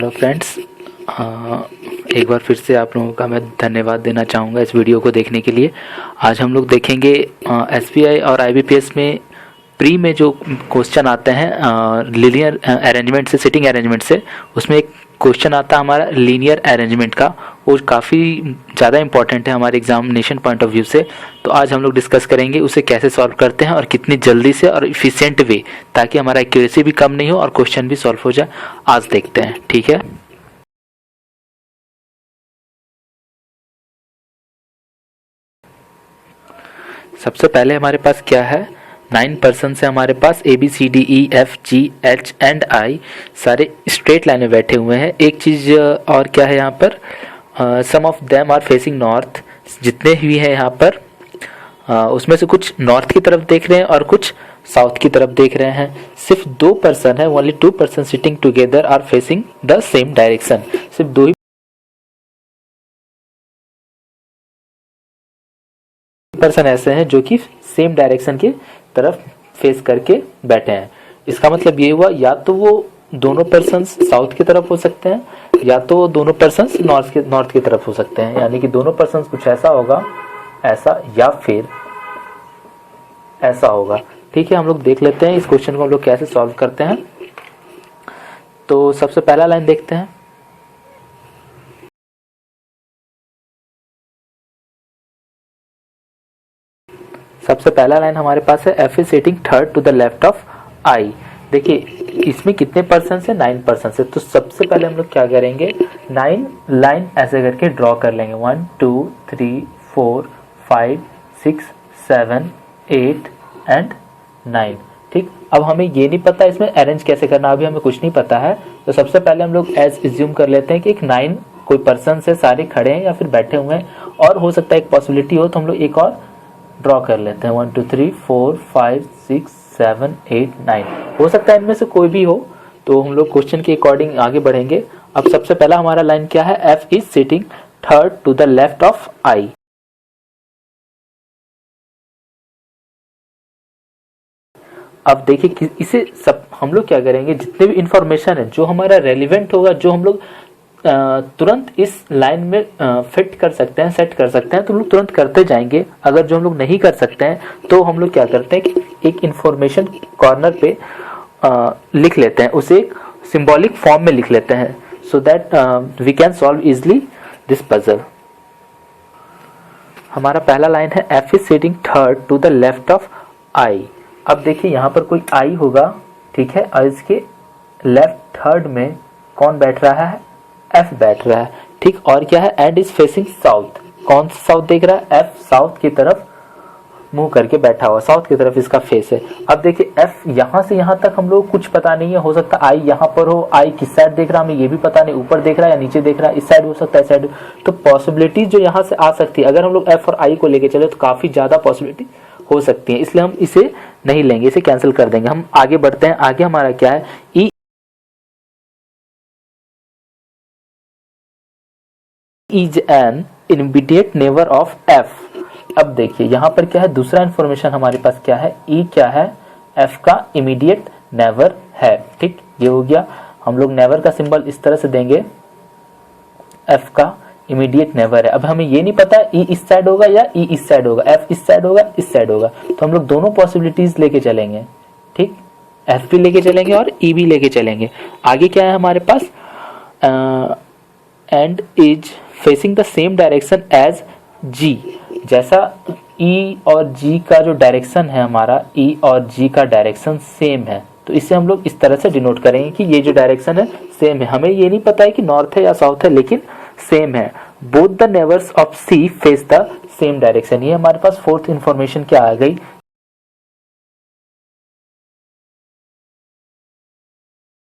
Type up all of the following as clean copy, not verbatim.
Hello friends, एक बार फिर से आप लोगों का मैं धन्यवाद देना चाहूँगा इस वीडियो को देखने के लिए। आज हम लोग देखेंगे एसबीआई और आईबीपीएस में प्री में जो क्वेश्चन आते हैं लीनियर अरेंजमेंट से, सिटिंग अरेंजमेंट से। उसमें एक क्वेश्चन आता है हमारा लीनियर अरेंजमेंट का, वो काफ़ी ज़्यादा इंपॉर्टेंट है हमारे एग्जामिनेशन पॉइंट ऑफ व्यू से। तो आज हम लोग डिस्कस करेंगे उसे कैसे सॉल्व करते हैं और कितनी जल्दी से और इफ़िशिएंट वे, ताकि हमारा एक्यूरेसी भी कम नहीं हो और क्वेश्चन भी सॉल्व हो जाए। आज देखते हैं, ठीक है। सबसे पहले हमारे पास क्या है, 9 पर्सन से हमारे पास ABCDEFGH सारे स्ट्रेट लाइन में बैठे हुए हैं। एक चीज़ और क्या है यहाँ पर, some of them are facing north. जितने भी हैं यहाँ पर उसमें से कुछ नॉर्थ की तरफ देख रहे हैं और कुछ साउथ की तरफ देख रहे हैं। सिर्फ 2 पर्सन है, only 2 person sitting together are facing the same direction. सिर्फ 2 ही पर्सन ऐसे हैं जो कि सेम डायरेक्शन की तरफ फेस करके बैठे हैं। इसका मतलब ये हुआ, या तो वो दोनों पर्सन्स साउथ की तरफ हो सकते हैं, या तो दोनों पर्सन्स नॉर्थ की तरफ हो सकते हैं। यानी कि दोनों पर्सन्स कुछ ऐसा होगा, ऐसा, या फिर ऐसा होगा। ठीक है, हम लोग देख लेते हैं इस क्वेश्चन को हम लोग कैसे सॉल्व करते हैं। तो सबसे पहला लाइन देखते हैं। सबसे पहला लाइन हमारे पास है, F is sitting third to the left of I. देखिए इसमें कितने पर्सन है, 9 पर्सन है। तो सबसे पहले हम लोग क्या करेंगे, 9 लाइन ऐसे करके ड्रॉ कर लेंगे। 1 2 3 4 5 6 7 8 एंड 9। ठीक, अब हमें ये नहीं पता इसमें अरेंज कैसे करना, अभी हमें कुछ नहीं पता है। तो सबसे पहले हम लोग एज एज्यूम कर लेते हैं कि एक 9 कोई पर्सन से सारे खड़े हैं या फिर बैठे हुए हैं, और हो सकता है एक पॉसिबिलिटी हो तो हम लोग एक और ड्रॉ कर लेते हैं। 1 2 3 4 5 6 7 8 9। हो सकता है इनमें से कोई भी हो, तो हम लोग क्वेश्चन के अकॉर्डिंग आगे बढ़ेंगे। अब सबसे पहला हमारा लाइन क्या है, F is sitting third to the left of I. अब देखिए कि इसे सब हम लोग क्या करेंगे, जितने भी इंफॉर्मेशन है जो हमारा रेलिवेंट होगा, जो हम लोग तुरंत इस लाइन में फिट कर सकते हैं, सेट कर सकते हैं, तो हम लोग तुरंत करते जाएंगे। अगर जो हम लोग नहीं कर सकते हैं तो हम लोग क्या करते हैं कि एक इंफॉर्मेशन कॉर्नर पे लिख लेते हैं, उसे एक सिंबॉलिक फॉर्म में लिख लेते हैं, so that we can solve easily this puzzle. हमारा पहला लाइन है, F is sitting third to the left of I. अब देखिए यहाँ पर कोई आई होगा, ठीक है, और इसके लेफ्ट थर्ड में कौन बैठ रहा है, एफ बैठ रहा है। ठीक, और क्या है, एंड इज फेसिंग साउथ। कौन सा साउथ देख रहा है, एफ साउथ की तरफ मुंह करके बैठा हुआ, साउथ की तरफ इसका फेस है। अब देखिए एफ यहाँ से यहाँ तक हम लोग कुछ पता नहीं है, हो सकता आई यहाँ पर हो, आई किस साइड देख रहा है हमें ये भी पता नहीं, ऊपर देख रहा है या नीचे देख रहा है, इस साइड हो सकता है, इस साइड। तो पॉसिबिलिटीज जो यहाँ से आ सकती है, अगर हम लोग एफ और आई को लेके चले तो काफी ज्यादा पॉसिबिलिटी हो सकती है, इसलिए हम इसे नहीं लेंगे, इसे कैंसिल कर देंगे। हम आगे बढ़ते हैं। आगे हमारा क्या है, E is an immediate neighbour of F. अब देखिए यहाँ पर क्या है, दूसरा इंफॉर्मेशन हमारे पास क्या है, ई क्या है, एफ का इमीडिएट नेबर है। ठीक, ये हो गया। हम लोग नेबर का सिंबल इस तरह से देंगे, एफ का इमीडिएट नेबर है। अब हमें ये नहीं पता ई इस साइड होगा या ई इस साइड होगा, एफ इस साइड होगा, इस साइड होगा, तो हम लोग दोनों पॉसिबिलिटीज लेके चलेंगे। ठीक, एफ भी लेके चलेंगे और ई भी लेके चलेंगे। आगे क्या है हमारे पास, and is facing the same direction as G. जैसा ई और जी का जो डायरेक्शन है हमारा, ई और जी का डायरेक्शन सेम है, तो इसे हम लोग इस तरह से डिनोट करेंगे कि ये जो डायरेक्शन है सेम है। हमें ये नहीं पता है कि नॉर्थ है या साउथ है, लेकिन सेम है। Both the neighbours of C face the same direction. ये हमारे पास फोर्थ इंफॉर्मेशन क्या आ गई,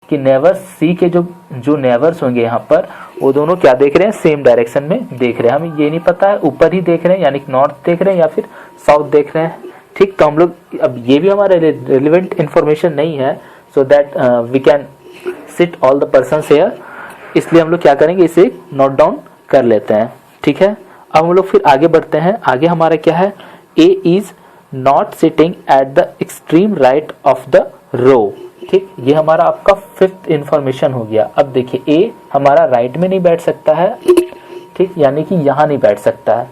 कि नेबर्स सी के जो नेबर्स होंगे यहाँ पर, वो दोनों क्या देख रहे हैं, सेम डायरेक्शन में देख रहे हैं। हमें ये नहीं पता है ऊपर ही देख रहे हैं यानी कि नॉर्थ देख रहे हैं या फिर साउथ देख रहे हैं। ठीक, तो हम लोग अब ये भी हमारा रेलिवेंट इंफॉर्मेशन नहीं है, so that we can sit all the persons here, इसलिए हम लोग क्या करेंगे, इसे नोट डाउन कर लेते हैं। ठीक है, अब हम लोग फिर आगे बढ़ते हैं। आगे हमारा क्या है, A is not sitting at the extreme right of the row. ठीक, ये हमारा आपका फिफ्थ इंफॉर्मेशन हो गया। अब देखिए ए हमारा राइट में नहीं बैठ सकता है, ठीक, यानी कि यहाँ नहीं बैठ सकता है,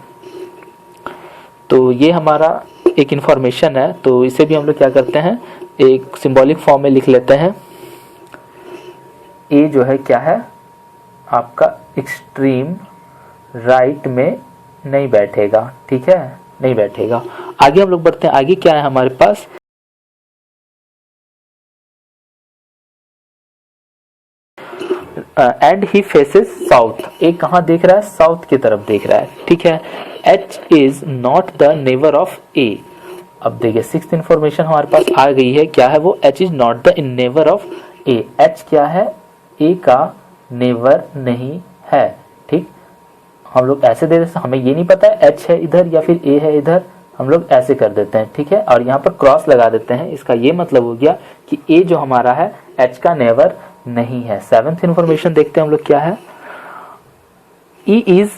तो ये हमारा एक इंफॉर्मेशन है। तो इसे भी हम लोग क्या करते हैं, एक सिंबॉलिक फॉर्म में लिख लेते हैं। ए जो है क्या है आपका एक्सट्रीम राइट में नहीं बैठेगा, ठीक है, नहीं बैठेगा। आगे हम लोग बढ़ते हैं, आगे क्या है हमारे पास, एंड ही फेसेस साउथ। ए कहाँ देख रहा है, साउथ की तरफ देख रहा है, ठीक है। H is not the neighbour of A. अब देखिए सिक्स्थ इंफॉर्मेशन हमारे पास आ गई है, क्या है वो, H is not the neighbour of A. H क्या है, ए का नेबर नहीं है, ठीक। हम लोग ऐसे दे देते, हमें ये नहीं पता है एच है इधर या फिर ए है इधर, हम लोग ऐसे कर देते हैं, ठीक है, और यहाँ पर क्रॉस लगा देते हैं। इसका ये मतलब हो गया कि ए जो हमारा है एच का नेबर नहीं है। सेवंथ इंफॉर्मेशन देखते हैं हम लोग क्या है, E is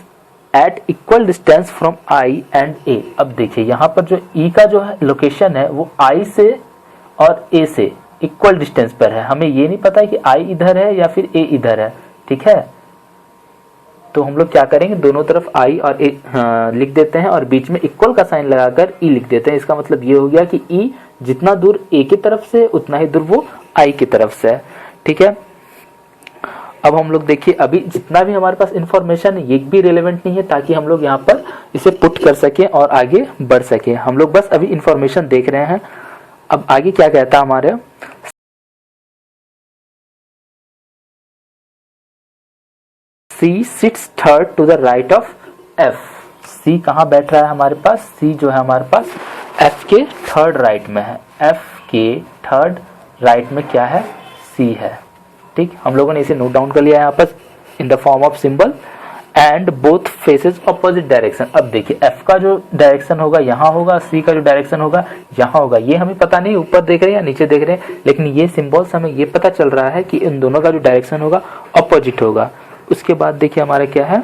at equal distance from I and A. अब देखिए यहाँ पर जो ई का जो है लोकेशन है वो आई से और ए से इक्वल डिस्टेंस पर है। हमें ये नहीं पता है कि आई इधर है या फिर ए इधर है, ठीक है। तो हम लोग क्या करेंगे, दोनों तरफ आई और ए लिख देते हैं और बीच में इक्वल का साइन लगाकर ई लिख देते हैं। इसका मतलब ये हो गया कि ई जितना दूर ए की तरफ से उतना ही दूर वो आई की तरफ से है, ठीक है। अब हम लोग देखिए अभी जितना भी हमारे पास इंफॉर्मेशन है ये भी रिलेवेंट नहीं है, ताकि हम लोग यहाँ पर इसे पुट कर सके और आगे बढ़ सके। हम लोग बस अभी इंफॉर्मेशन देख रहे हैं। अब आगे क्या कहता है हमारे, C sits third to the right of F. C कहाँ बैठ रहा है हमारे पास, सी जो है हमारे पास एफ के थर्ड राइट में है। एफ के थर्ड राइट में क्या है, सी है, ठीक। हम लोगों ने इसे नोट डाउन कर लिया यहाँ पर in the form of symbol. And both faces opposite direction. अब देखिए एफ का जो डायरेक्शन होगा यहाँ होगा, सी का जो डायरेक्शन होगा यहाँ होगा। ये हमें पता नहीं ऊपर देख रहे हैं या नीचे देख रहे हैं, लेकिन ये सिंबल्स हमें ये पता चल रहा है कि इन दोनों का जो डायरेक्शन होगा ऑपोजिट होगा। उसके बाद देखिए हमारा क्या है,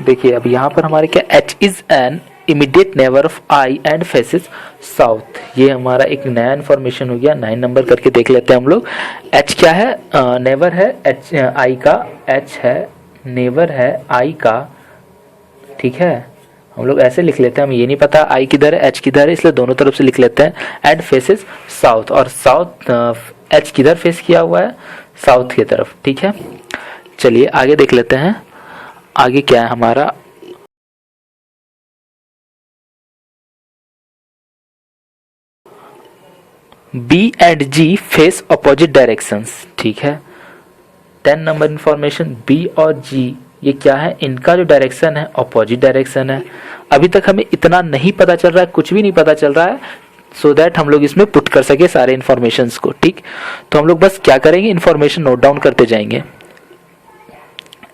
देखिए अब यहाँ पर हमारे क्या, H is an immediate neighbour of I and faces south. ये हमारा एक नया इन्फॉर्मेशन हो गया, 9 नंबर करके देख लेते हैं हम लोग। एच क्या है, नेबर है एच आई का, एच है नेबर है आई का, ठीक है। हम लोग ऐसे लिख लेते हैं, हमें ये नहीं पता आई किधर है एच किधर है, इसलिए दोनों तरफ से लिख लेते हैं। एंड फेसेस साउथ, और साउथ एच किधर फेस किया हुआ है, साउथ की तरफ, ठीक है। चलिए आगे देख लेते हैं, आगे क्या है हमारा, B and G face opposite directions, ठीक है। 10 नंबर इंफॉर्मेशन, बी और जी ये क्या है, इनका जो डायरेक्शन है अपोजिट डायरेक्शन है। अभी तक हमें इतना नहीं पता चल रहा है, कुछ भी नहीं पता चल रहा है, सो दैट हम लोग इसमें पुट कर सके सारे इंफॉर्मेशंस को, ठीक। तो हम लोग बस क्या करेंगे, इंफॉर्मेशन नोट डाउन करते जाएंगे।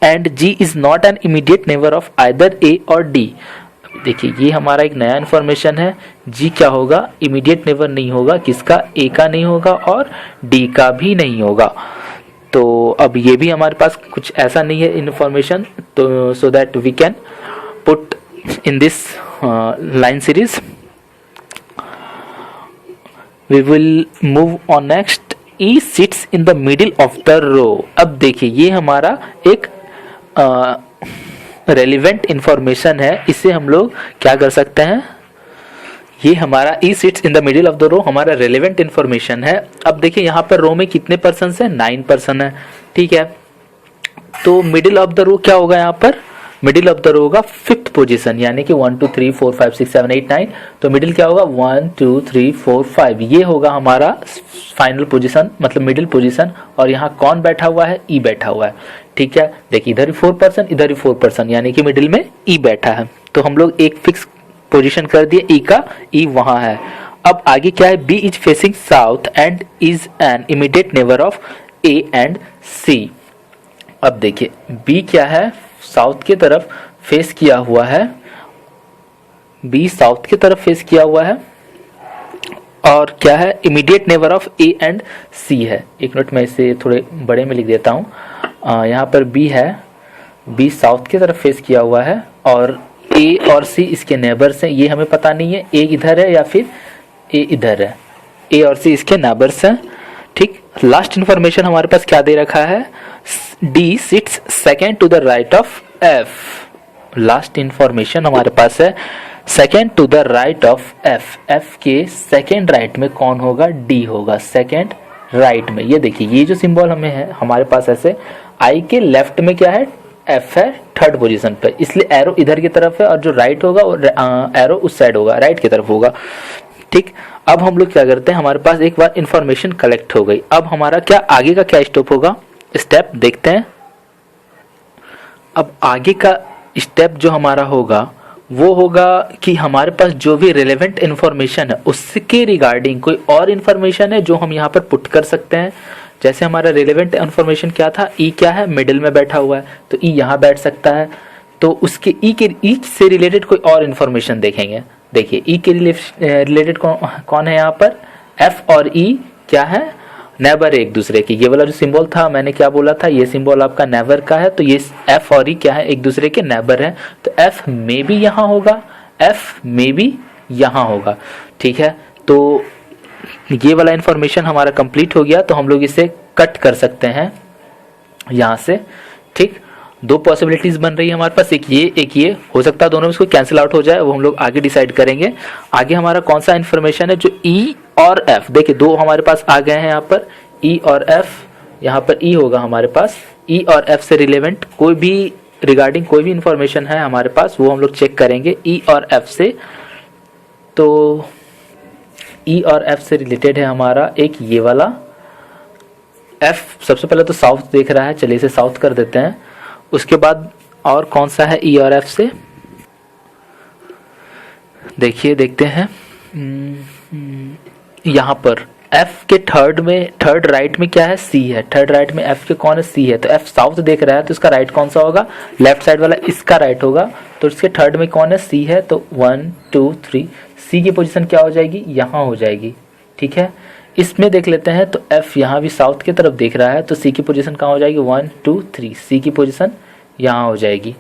And G is not an immediate neighbour of either A or D. देखिए ये हमारा एक नया इंफॉर्मेशन है, जी क्या होगा, इमीडिएट नेबर नहीं होगा, किसका, ए का नहीं होगा और डी का भी नहीं होगा। तो अब ये भी हमारे पास कुछ ऐसा नहीं है इंफॉर्मेशन, तो so that we can put in this line series. We will move on next, E sits in the middle of the row. अब देखिए ये हमारा एक रेलिवेंट इंफॉर्मेशन है, इससे हम लोग क्या कर सकते हैं, ये हमारा E sits in the middle of the row हमारा रेलिवेंट इंफॉर्मेशन है। अब देखिए यहाँ पर रो में कितने पर्सन है, 9 पर्सन है, ठीक है। तो मिडिल ऑफ द रो क्या होगा, यहाँ पर मिडिल ऑफ द रो होगा 5th पोजीशन, यानी कि 1 2 3 4 5 6 7 8 9। तो मिडिल क्या होगा, 1 2 3 4 5, ये होगा हमारा फाइनल पोजीशन, मतलब मिडिल पोजीशन। और यहाँ कौन बैठा हुआ है, ई बैठा हुआ है, ठीक है। देखिए इधर भी 4 पर्सन, इधर भी 4 पर्सन, यानी कि मिडिल में ई बैठा है। तो हम लोग एक फिक्स पोजीशन कर दिए ई का, ई वहां है। अब आगे क्या है, B is facing south and is an immediate neighbour of A and C. अब देखिए बी क्या है, साउथ की तरफ फेस किया हुआ है, बी साउथ की तरफ फेस किया हुआ है, और क्या है, immediate neighbour of A and C है। एक मिनट में इसे थोड़े बड़े में लिख देता हूँ। यहाँ पर बी है, बी साउथ की तरफ फेस किया हुआ है और ए और सी इसके नेबर्स हैं। ये हमें पता नहीं है ए इधर है या फिर ए इधर है, ए और सी इसके नेबर्स हैं। ठीक, लास्ट इंफॉर्मेशन हमारे पास क्या दे रखा है, D sits second to the right of F. Last information हमारे पास है second to the right of F, F के सेकेंड राइट में कौन होगा, डी होगा सेकेंड राइट में। ये देखिए ये जो सिंबल हमें है हमारे पास ऐसे, आई के लेफ्ट में क्या है, एफ है थर्ड पोजीशन पे, इसलिए एरो इधर की तरफ है और जो राइट होगा और एरो उस साइड होगा, राइट की तरफ होगा। ठीक, अब हम लोग क्या करते हैं, हमारे पास एक बार इंफॉर्मेशन कलेक्ट हो गई, अब हमारा क्या आगे का क्या स्टेप होगा, स्टेप देखते हैं। अब आगे का स्टेप जो हमारा होगा वो होगा कि हमारे पास जो भी रिलेवेंट इन्फॉर्मेशन है उसके रिगार्डिंग कोई और इन्फॉर्मेशन है जो हम यहाँ पर पुट कर सकते हैं। जैसे हमारा रिलेवेंट इन्फॉर्मेशन क्या था, ई क्या है, मिडिल में बैठा हुआ है तो ई यहाँ बैठ सकता है, तो उसके ई से रिलेटेड कोई और इन्फॉर्मेशन देखेंगे। देखिए ई के रिलेटेड कौन है यहाँ पर, एफ और ई क्या है, नेबर एक दूसरे के। ये वाला जो सिंबल था मैंने क्या बोला था, ये सिंबल आपका नेबर का है, तो ये एफ और ई क्या है, एक दूसरे के नेबर है, तो एफ में भी यहाँ होगा, एफ में भी यहाँ होगा। ठीक है, तो ये वाला इंफॉर्मेशन हमारा कंप्लीट हो गया, तो हम लोग इसे कट कर सकते हैं यहाँ से। ठीक, दो पॉसिबिलिटीज बन रही है हमारे पास, एक ये हो सकता है दोनों में इसको कैंसिल आउट हो जाए, वो हम लोग आगे डिसाइड करेंगे। आगे हमारा कौन सा इन्फॉर्मेशन है, जो ई और एफ, देखिए दो हमारे पास आ गए हैं यहाँ पर, ई और एफ, यहाँ पर ई होगा हमारे पास, ई और एफ से रिलेवेंट कोई भी रिगार्डिंग कोई भी इंफॉर्मेशन है हमारे पास वो हम लोग चेक करेंगे ई और एफ से। तो ई और एफ से रिलेटेड है हमारा एक ये वाला, एफ सबसे पहले तो साउथ देख रहा है, चलिए इसे साउथ कर देते हैं। उसके बाद और कौन सा है ई और एफ से, देखिए देखते हैं यहाँ पर एफ के थर्ड राइट में क्या है, सी है, थर्ड राइट में एफ के कौन है, सी है, तो एफ साउथ देख रहा है तो इसका राइट कौन सा होगा, लेफ्ट साइड वाला इसका राइट होगा, तो इसके थर्ड में कौन है, सी है, तो 1 2 3 सी की पोजीशन क्या हो जाएगी, यहाँ हो जाएगी। ठीक है, इसमें देख लेते हैं, तो एफ यहाँ भी साउथ की तरफ देख रहा है तो सी की पोजीशन कहाँ हो जाएगी, 1 2 3, सी की पोजीशन यहाँ हो जाएगी।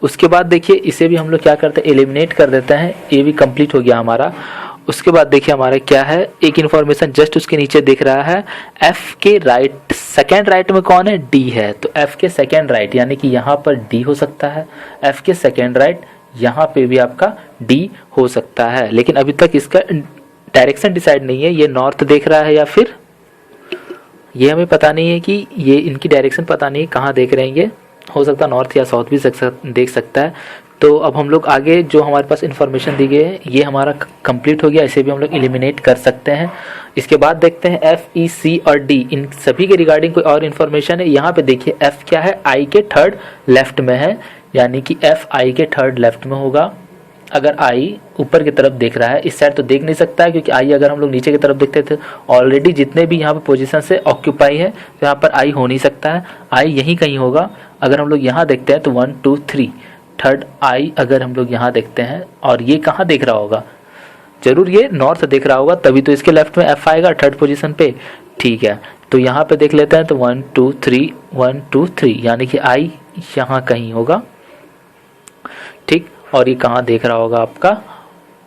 उसके बाद देखिए इसे भी हम लोग क्या करते हैं, एलिमिनेट कर देते हैं, ये भी कंप्लीट हो गया हमारा। उसके बाद देखिए हमारा क्या है, एक इन्फॉर्मेशन जस्ट उसके नीचे दिख रहा है, एफ के राइट सेकेंड राइट में कौन है, डी है, तो एफ के सेकेंड राइट यानी कि यहाँ पर डी हो सकता है, एफ के सेकेंड राइट यहाँ पे भी आपका डी हो सकता है, लेकिन अभी तक इसका डायरेक्शन डिसाइड नहीं है, ये नॉर्थ देख रहा है या फिर ये हमें पता नहीं है कि ये इनकी डायरेक्शन पता नहीं है कहाँ देख रहे हैं, ये हो सकता है नॉर्थ या साउथ भी देख सकता है। तो अब हम लोग आगे जो हमारे पास इंफॉर्मेशन दी गई है ये हमारा कंप्लीट हो गया, इसे भी हम लोग एलिमिनेट कर सकते हैं। इसके बाद देखते हैं एफ ई सी और डी इन सभी के रिगार्डिंग कोई और इन्फॉर्मेशन है। यहाँ पे देखिए एफ क्या है, आई के थर्ड लेफ्ट में है, यानी कि एफ आई के थर्ड लेफ्ट में होगा। अगर आई ऊपर की तरफ देख रहा है, इस साइड तो देख नहीं सकता है क्योंकि आई अगर हम लोग नीचे की तरफ देखते थे ऑलरेडी जितने भी यहाँ पे पोजीशन से ऑक्यूपाई है तो यहाँ पर आई हो नहीं सकता है, आई यहीं कहीं होगा। अगर हम लोग यहाँ देखते हैं तो 1 2 3 थर्ड आई अगर हम लोग यहाँ देखते हैं, और ये कहाँ देख रहा होगा, जरूर ये नॉर्थ देख रहा होगा, तभी तो इसके लेफ्ट में एफ आएगा थर्ड पोजीशन पे। ठीक है, तो यहाँ पे देख लेते हैं तो 1 2 3 1 2 3 यानी कि आई यहाँ कहीं होगा। ठीक, और ये कहाँ देख रहा होगा, आपका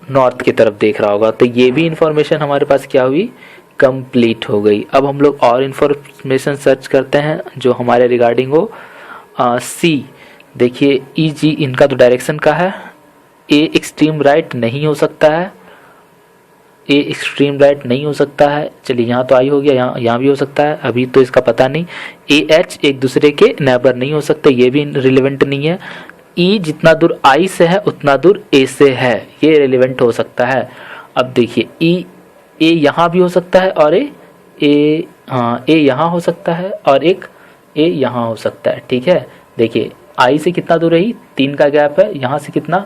नॉर्थ की तरफ देख रहा होगा। तो ये भी इंफॉर्मेशन हमारे पास क्या हुई, कंप्लीट हो गई। अब हम लोग और इंफॉर्मेशन सर्च करते हैं जो हमारे रिगार्डिंग हो। सी देखिए ई जी इनका तो डायरेक्शन का है, ए एक्सट्रीम राइट नहीं हो सकता है, ए एक्सट्रीम राइट नहीं हो सकता है। चलिए यहाँ तो आई हो गया, यहाँ भी हो सकता है, अभी तो इसका पता नहीं। ए एच एक दूसरे के नेबर नहीं हो सकते, ये भी रिलेवेंट नहीं है। ई जितना दूर आई से है उतना दूर ए से है, ये रिलेवेंट हो सकता है। अब देखिए ई ए यहाँ भी हो सकता है और ए हाँ ए यहाँ हो सकता है और एक ए यहाँ हो सकता है। ठीक है, देखिए आई से कितना दूर है, 3 का गैप है, यहाँ से कितना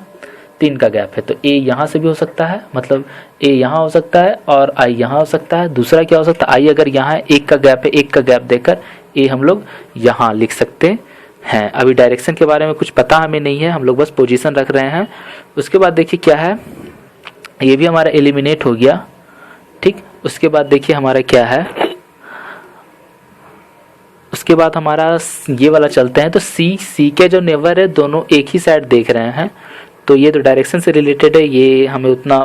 3 का गैप है, तो ए यहाँ से भी हो सकता है, मतलब ए यहाँ हो सकता है और आई यहाँ हो सकता है। दूसरा क्या हो सकता है, आई अगर यहाँ है 1 का गैप है, 1 का गैप देकर ए हम लोग यहाँ लिख सकते हैं। अभी डायरेक्शन के बारे में कुछ पता हमें नहीं है, हम लोग बस पोजीशन रख रहे हैं। उसके बाद देखिए क्या है, ये भी हमारा एलिमिनेट हो गया। ठीक, उसके बाद देखिए हमारा क्या है, उसके बाद हमारा ये वाला चलते हैं। तो सी के जो नेबर है दोनों एक ही साइड देख रहे हैं, तो ये तो डायरेक्शन से रिलेटेड है, ये हमें उतना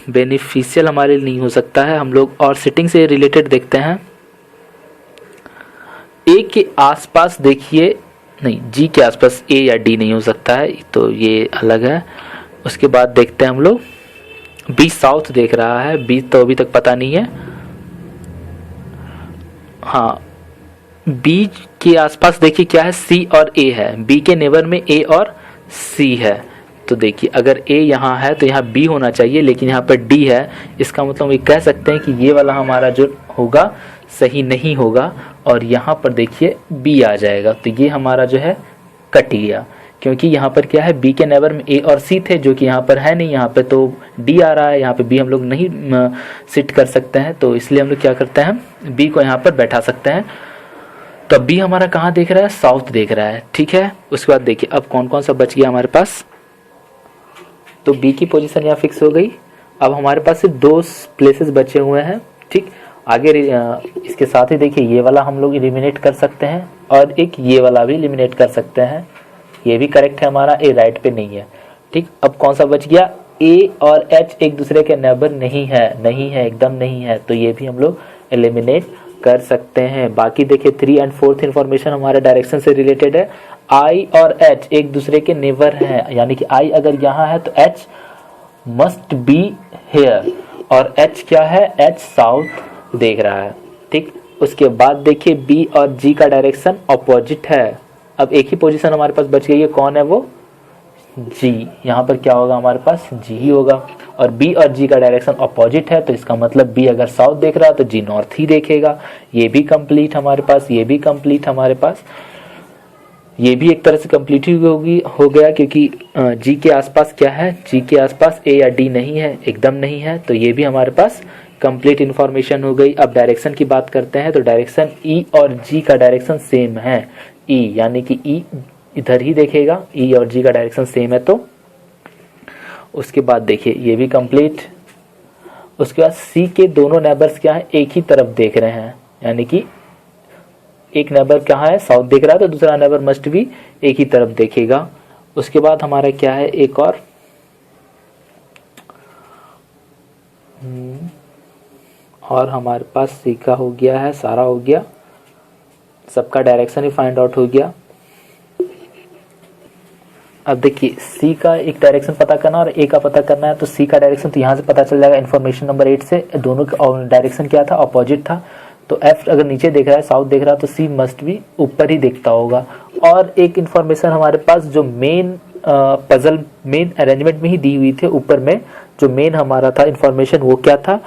बेनिफिशियल हमारे लिए नहीं हो सकता है। हम लोग और सिटिंग से रिलेटेड देखते हैं। ए के आसपास देखिए, नहीं जी के आसपास ए या डी नहीं हो सकता है, तो ये अलग है। उसके बाद देखते हैं हम लोग बी साउथ देख रहा है, बी तो अभी तक पता नहीं है। हाँ, बी के आसपास देखिए क्या है, सी और ए है। बी के नेबर में ए और सी है, तो देखिए अगर ए यहाँ है तो यहाँ बी होना चाहिए, लेकिन यहाँ पर डी है। इसका मतलब ये कह सकते हैं कि ये वाला हमारा जो होगा सही नहीं होगा, और यहाँ पर देखिए बी आ जाएगा, तो ये हमारा जो है कट गया। क्योंकि यहाँ पर क्या है, बी के नेबर में ए और सी थे, जो कि यहाँ पर है नहीं। यहाँ पे तो डी आ रहा है, यहाँ पे बी हम लोग नहीं सिट कर सकते हैं, तो इसलिए हम लोग क्या करते हैं, बी को यहाँ पर बैठा सकते हैं। तो बी हमारा कहाँ देख रहा है, साउथ देख रहा है, ठीक है। उसके बाद देखिए अब कौन कौन सा बच गया हमारे पास, तो बी की पोजीशन यहाँ फिक्स हो गई। अब हमारे पास सिर्फ 2 प्लेसेस बचे हुए हैं, ठीक। आगे इसके साथ ही देखिए ये वाला हम लोग एलिमिनेट कर सकते हैं, और एक ये वाला भी एलिमिनेट कर सकते हैं। ये भी करेक्ट है हमारा, ए राइट पे नहीं है, ठीक। अब कौन सा बच गया, ए और एच एक दूसरे के नेबर नहीं है, एकदम नहीं है, तो ये भी हम लोग एलिमिनेट कर सकते हैं। बाकी देखिए 3 और 4th इंफॉर्मेशन हमारे डायरेक्शन से रिलेटेड है। आई और एच एक दूसरे के नेबर हैं, यानी कि आई अगर यहाँ है तो एच मस्ट बी हेयर, और एच क्या है, एच साउथ देख रहा है, ठीक। उसके बाद देखिए बी और जी का डायरेक्शन अपोजिट है। अब एक ही पोजीशन हमारे पास बच गई है, कौन है वो, जी। यहाँ पर क्या होगा हमारे पास, जी ही होगा। और बी और जी का डायरेक्शन अपोजिट है, तो इसका मतलब बी अगर साउथ देख रहा है तो जी नॉर्थ ही देखेगा। ये भी कंप्लीट हमारे पास, ये भी कंप्लीट हमारे पास, ये भी एक तरह से कंप्लीट ही हो गया, क्योंकि जी के आसपास क्या है, जी के आसपास ए या डी नहीं है, एकदम नहीं है, तो ये भी हमारे पास कंप्लीट इन्फॉर्मेशन हो गई। अब डायरेक्शन की बात करते हैं, तो डायरेक्शन ई और जी का डायरेक्शन सेम है। ई यानी कि ई इधर ही देखेगा, ई और जी का डायरेक्शन सेम है, तो उसके बाद देखिए ये भी कंप्लीट। उसके बाद सी के दोनों नेबर्स क्या है, एक ही तरफ देख रहे हैं, यानी कि एक नेबर कहाँ है, साउथ देख रहा है, तो दूसरा नेबर मस्ट भी एक ही तरफ देखेगा। उसके बाद हमारा क्या है, एक और हमारे पास सी का हो गया है, सारा हो गया, सबका डायरेक्शन ही फाइंड आउट हो गया। अब देखिए सी का एक डायरेक्शन पता करना और ए का पता करना है, तो सी का डायरेक्शन तो यहाँ से पता चल जाएगा इन्फॉर्मेशन नंबर 8 से। दोनों का डायरेक्शन क्या था, अपोजिट था, तो एफ अगर नीचे देख रहा है, साउथ देख रहा है, तो सी मस्ट भी ऊपर ही देखता होगा। और एक इन्फॉर्मेशन हमारे पास जो मेन पजल मेन अरेंजमेंट में ही दी हुई थी, ऊपर में जो मेन हमारा था इन्फॉर्मेशन, वो क्या था,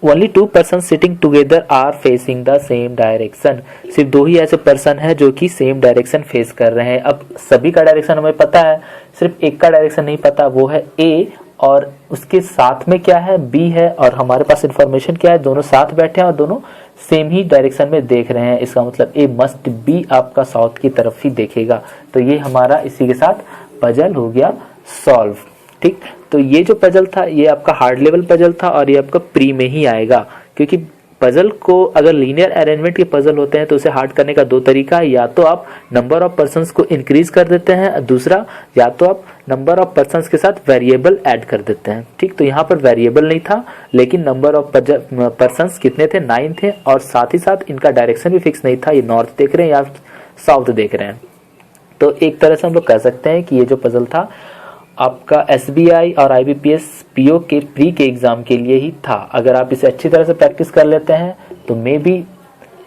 only 2 person sitting together are facing the same direction. सिर्फ 2 ही ऐसे पर्सन है जो कि सेम डायरेक्शन फेस कर रहे हैं। अब सभी का डायरेक्शन हमें पता है, सिर्फ एक का डायरेक्शन नहीं पता, वो है ए, और उसके साथ में क्या है, बी है, और हमारे पास इन्फॉर्मेशन क्या है, दोनों साथ बैठे हैं और दोनों सेम ही डायरेक्शन में देख रहे हैं। इसका मतलब ए मस्ट बी आपका साउथ की तरफ ही देखेगा। तो ये हमारा इसी के साथ पजल हो गया सॉल्व, ठीक। तो ये जो पजल था ये आपका हार्ड लेवल पजल था, और ये आपका प्री में ही आएगा, क्योंकि पजल को अगर लीनियर अरेंजमेंट के पजल होते हैं तो उसे हार्ड करने का 2 तरीका है, या तो आप नंबर ऑफ पर्सन्स को इंक्रीज कर देते हैं, दूसरा या तो आप नंबर ऑफ पर्सन्स के साथ वेरिएबल ऐड कर देते हैं, ठीक। तो यहाँ पर वेरिएबल नहीं था, लेकिन नंबर ऑफ पर्सन्स कितने थे, 9 थे, और साथ ही साथ इनका डायरेक्शन भी फिक्स नहीं था, ये नॉर्थ देख रहे हैं या साउथ देख रहे हैं। तो एक तरह से हम लोग कह सकते हैं कि ये जो पजल था आपका SBI और IBPS PO के प्री के एग्जाम के लिए ही था। अगर आप इसे अच्छी तरह से प्रैक्टिस कर लेते हैं तो may be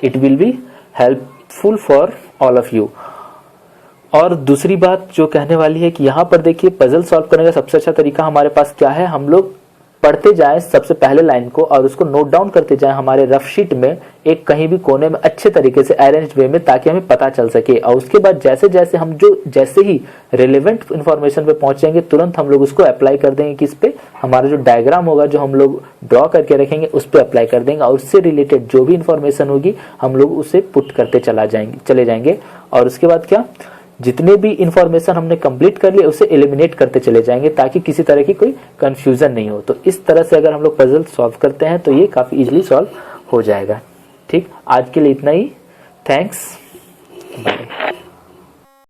it will be helpful for all of you. और दूसरी बात जो कहने वाली है कि यहाँ पर देखिए पजल सॉल्व करने का सबसे अच्छा तरीका हमारे पास क्या है, हम लोग पढ़ते जाएं सबसे पहले लाइन को और उसको नोट डाउन करते जाएं हमारे रफ शीट में, एक कहीं भी कोने में अच्छे तरीके से अरेंज्ड वे में, ताकि हमें पता चल सके। और उसके बाद जैसे जैसे हम जैसे ही रिलेवेंट इन्फॉर्मेशन पे पहुंचेंगे तुरंत हम लोग उसको अप्लाई कर देंगे, किस पे, हमारा जो डायग्राम होगा जो हम लोग ड्रॉ करके रखेंगे उस पर अप्लाई कर देंगे, और उससे रिलेटेड जो भी इन्फॉर्मेशन होगी हम लोग उसे पुट करते चले जाएंगे। और उसके बाद क्या, जितने भी इंफॉर्मेशन हमने कंप्लीट कर लिए उसे एलिमिनेट करते चले जाएंगे, ताकि किसी तरह की कोई कंफ्यूजन नहीं हो। तो इस तरह से अगर हम लोग पजल सॉल्व करते हैं तो ये काफी इजीली सॉल्व हो जाएगा। ठीक, आज के लिए इतना ही। Thanks, bye.